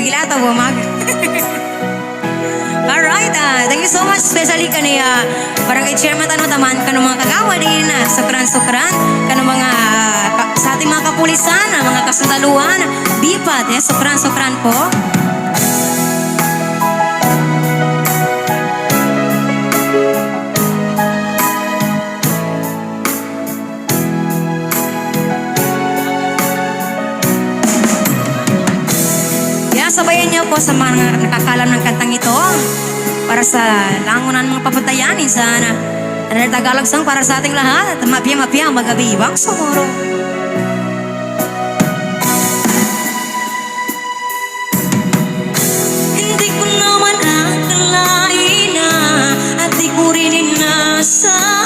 Magilata bumag. Alright, thank you so much. Especially kanaya barangay chairman tanong taman kanong mga kagawa din sukran-sukran kanong mga sa ating mga kapulisan, mga kasundaluhan, bipat, sukran-sukran po. Sabayan niyo po sa mga nakakalam ng kantang ito para sa langunan mga papatayanin sana. Ano Tagalog song para sa ating lahat at mapia-mapia magabibang sumuro. Hindi ko naman akalain na at di ko rin inasa